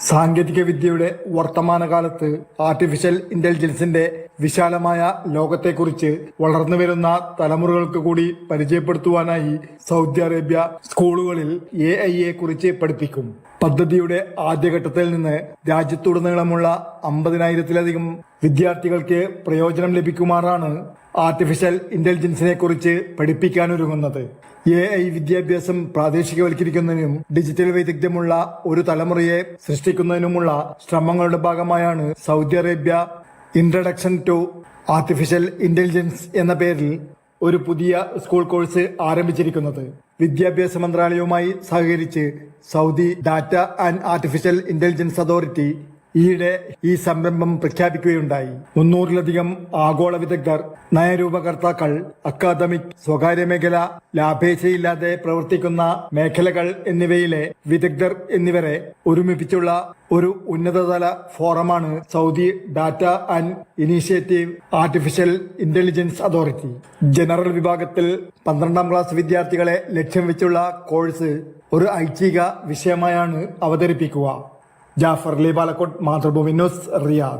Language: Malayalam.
സാങ്കേതിക വിദ്യയുടെ വർത്തമാനകാലത്ത് ആർട്ടിഫിഷ്യൽ ഇന്റലിജൻസിന്റെ വിശാലമായ ലോകത്തെക്കുറിച്ച് വളർന്നുവരുന്ന തലമുറകൾക്ക് കൂടി പരിചയപ്പെടുത്തുവാനായി സൗദി അറേബ്യ സ്കൂളുകളിൽ AI യെ കുറിച്ച് പഠിപ്പിക്കും. പദ്ധതിയുടെ ആദ്യഘട്ടത്തിൽ നിന്ന് രാജ്യത്തുടനീളമുള്ള 50,000-ലധികം വിദ്യാർത്ഥികൾക്ക് പ്രയോജനം ലഭിക്കുമാറാണ് ആർട്ടിഫിഷ്യൽ ഇന്റലിജൻസിനെ കുറിച്ച് പഠിപ്പിക്കാനൊരുങ്ങുന്നത്. AI വിദ്യാഭ്യാസം പ്രാദേശികവൽക്കരിക്കുന്നതിനും ഡിജിറ്റൽ വൈദഗ്ധ്യമുള്ള ഒരു തലമുറയെ സൃഷ്ടിക്കുന്നതിനുമുള്ള ശ്രമങ്ങളുടെ ഭാഗമായാണ് Saudi Arabia introduction to artificial intelligence എന്ന പേരിൽ ഒരു പുതിയ സ്കൂൾ കോഴ്സ് ആരംഭിച്ചിരിക്കുന്നത്. വിദ്യാഭ്യാസ മന്ത്രാലയവുമായി സഹകരിച്ച് Saudi data and artificial intelligence authority ഈയിടെ ഈ സംരംഭം പ്രഖ്യാപിക്കുകയുണ്ടായി. 300-ലധികം ആഗോള വിദഗ്ധർ, നയരൂപകർത്താക്കൾ, അക്കാദമിക്, സ്വകാര്യ മേഖല, ലാഭേച്ഛയില്ലാതെ പ്രവർത്തിക്കുന്ന മേഖലകൾ എന്നിവയിലെ വിദഗ്ധർ എന്നിവരെ ഒരുമിപ്പിച്ചുള്ള ഒരു ഉന്നതതല ഫോറമാണ് Saudi data and initiative artificial intelligence authority. General വിഭാഗത്തിൽ 12ാം ക്ലാസ് വിദ്യാർത്ഥികളെ ലക്ഷ്യം വെച്ചുള്ള കോഴ്സ് ഒരു ഐച്ഛിക വിഷയമായാണ് അവതരിപ്പിക്കുക. Jafar Ali Palakkode, Mathrubhumi news, Riyadh.